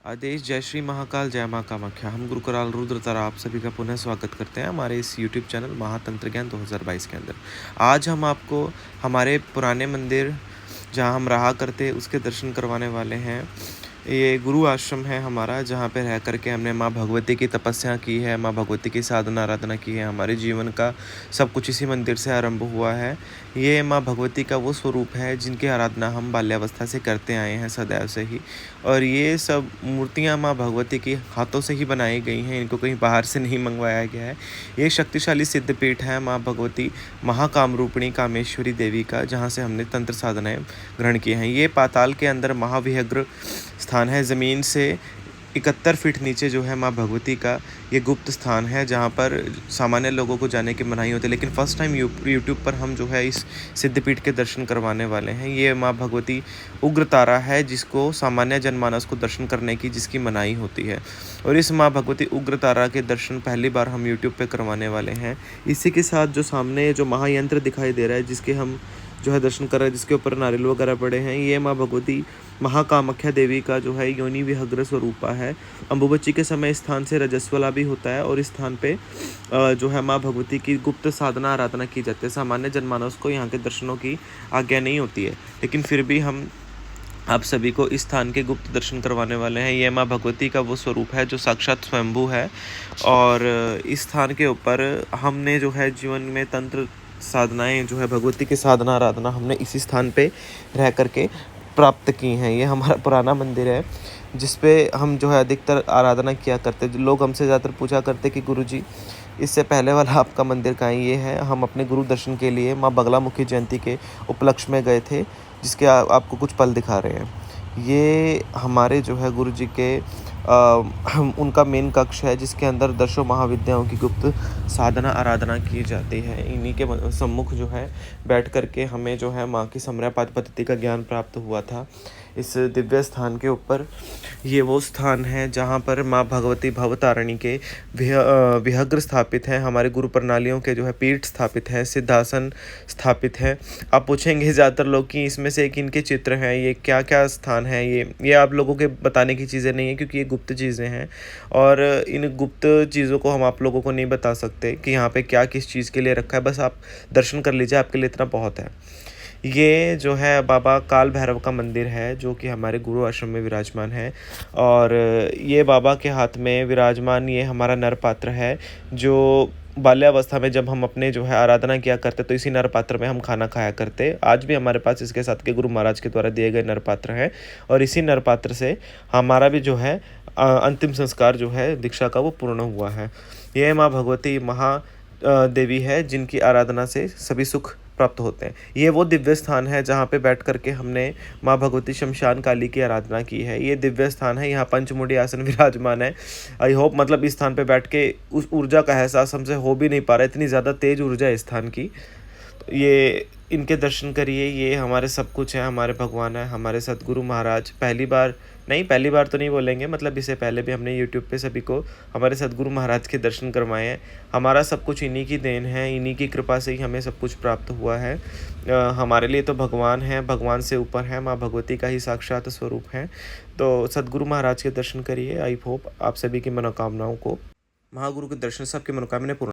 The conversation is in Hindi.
आदेश जय श्री महाकाल जय माँ कामाख्या। हम गुरु कराल रुद्रतारा आप सभी का पुनः स्वागत करते हैं हमारे इस यूट्यूब चैनल महातंत्र ज्ञान 2022 के अंदर। आज हम आपको हमारे पुराने मंदिर जहाँ हम रहा करते उसके दर्शन करवाने वाले हैं। ये गुरु आश्रम है हमारा, जहाँ पे रह करके हमने माँ भगवती की तपस्या की है, माँ भगवती की साधना आराधना की है। हमारे जीवन का सब कुछ इसी मंदिर से आरंभ हुआ है। ये माँ भगवती का वो स्वरूप है जिनकी आराधना हम बाल्यावस्था से करते आए हैं सदैव से ही। और ये सब मूर्तियाँ माँ भगवती की हाथों से ही बनाई गई हैं, इनको कहीं बाहर से नहीं मंगवाया गया है। ये शक्तिशाली सिद्धपीठ है माँ भगवती महाकामरूपिणी कामेश्वरी देवी का, जहाँ से हमने तंत्र साधनाएं ग्रहण की हैं। ये पाताल के अंदर महाविहग्र स्थान है। ज़मीन से 71 फीट नीचे जो है माँ भगवती का ये गुप्त स्थान है, जहाँ पर सामान्य लोगों को जाने की मनाही होती है। लेकिन फ़र्स्ट टाइम यूट्यूब पर हम जो है इस सिद्धपीठ के दर्शन करवाने वाले हैं। ये माँ भगवती उग्र तारा है, जिसको सामान्य जनमानस को दर्शन करने की जिसकी मनाही होती है। और इस माँ भगवती उग्र तारा के दर्शन पहली बार हम यूट्यूब पे करवाने वाले हैं। इसी के साथ जो सामने जो महायंत्र दिखाई दे रहा है, जिसके हम जो है दर्शन कर रहे हैं, जिसके ऊपर नारियल वगैरह पड़े हैं, ये माँ भगवती महाकामाख्या देवी का जो है योनि विहग्र स्वरूपा है। अम्बुबच्ची के समय इस स्थान से रजस्वला भी होता है और इस स्थान पे जो है माँ भगवती की गुप्त साधना आराधना की जाती है। सामान्य जनमानस को यहाँ के दर्शनों की आज्ञा नहीं होती है, लेकिन फिर भी हम आप सभी को इस स्थान के गुप्त दर्शन करवाने वाले हैं। ये माँ भगवती का वो स्वरूप है जो साक्षात स्वयंभू है। और इस स्थान के ऊपर हमने जो है जीवन में तंत्र साधनाएं जो है भगवती की साधना आराधना हमने इसी स्थान पे रह करके प्राप्त की हैं। ये हमारा पुराना मंदिर है, जिस पे हम जो है अधिकतर आराधना किया करते। लोग हमसे ज़्यादातर पूछा करते कि गुरुजी, इससे पहले वाला आपका मंदिर कहाँ है? ये है, हम अपने गुरु दर्शन के लिए माँ बगलामुखी जयंती के उपलक्ष्य में गए थे, जिसके आपको कुछ पल दिखा रहे हैं। ये हमारे जो है गुरु जी के उनका मेन कक्ष है, जिसके अंदर दशों महाविद्याओं की गुप्त साधना आराधना की जाती है। इन्हीं के सम्मुख जो है बैठ करके हमें जो है माँ की समरापात पद्धति का ज्ञान प्राप्त हुआ था। इस दिव्य स्थान के ऊपर ये वो स्थान है जहाँ पर माँ भगवती भवतारिणी के विहग्र स्थापित हैं। हमारे गुरु प्रणालियों के जो है पीठ स्थापित हैं, सिद्धासन स्थापित है। आप पूछेंगे ज़्यादातर लोग कि इसमें से किनके चित्र हैं, ये क्या क्या स्थान है। ये आप लोगों के बताने की चीज़ें नहीं है, क्योंकि ये गुप्त चीज़ें हैं और इन गुप्त चीज़ों को हम आप लोगों को नहीं बता सकते कि यहाँ पे क्या किस चीज़ के लिए रखा है। बस आप दर्शन कर लीजिए, आपके लिए इतना बहुत है। ये जो है बाबा काल भैरव का मंदिर है, जो कि हमारे गुरु आश्रम में विराजमान है। और ये बाबा के हाथ में विराजमान ये हमारा नर पात्र है, जो बाल्यावस्था में जब हम अपने जो है आराधना किया करते तो इसी नर पात्र में हम खाना खाया करते। आज भी हमारे पास इसके साथ के गुरु महाराज के द्वारा दिए गए नर पात्र हैं, और इसी नर पात्र से हमारा भी जो है अंतिम संस्कार जो है दीक्षा का वो पूर्ण हुआ है। ये माँ भगवती महा देवी है, जिनकी आराधना से सभी सुख प्राप्त होते हैं। ये वो दिव्य स्थान है जहाँ पे बैठ करके हमने माँ भगवती शमशान काली की आराधना की है। ये दिव्य स्थान है, यहाँ पंचमुड़ी आसन विराजमान है। आई होप मतलब इस स्थान पे बैठ के उस ऊर्जा का एहसास हमसे हो भी नहीं पा रहा, इतनी ज़्यादा तेज ऊर्जा है इस स्थान की। तो ये इनके दर्शन करिए, ये हमारे सब कुछ है, हमारे भगवान है, हमारे सतगुरु महाराज। पहली बार तो नहीं बोलेंगे, मतलब इससे पहले भी हमने यूट्यूब पे सभी को हमारे सतगुरु महाराज के दर्शन करवाए हैं। हमारा सब कुछ इन्हीं की देन है, इन्हीं की कृपा से ही हमें सब कुछ प्राप्त हुआ है। हमारे लिए तो भगवान है, भगवान से ऊपर है, माँ भगवती का ही साक्षात स्वरूप है। तो सतगुरु महाराज के दर्शन करिए। आई होप आप सभी की मनोकामनाओं को, महागुरु के दर्शन सबकी मनोकामनाएं पूर्ण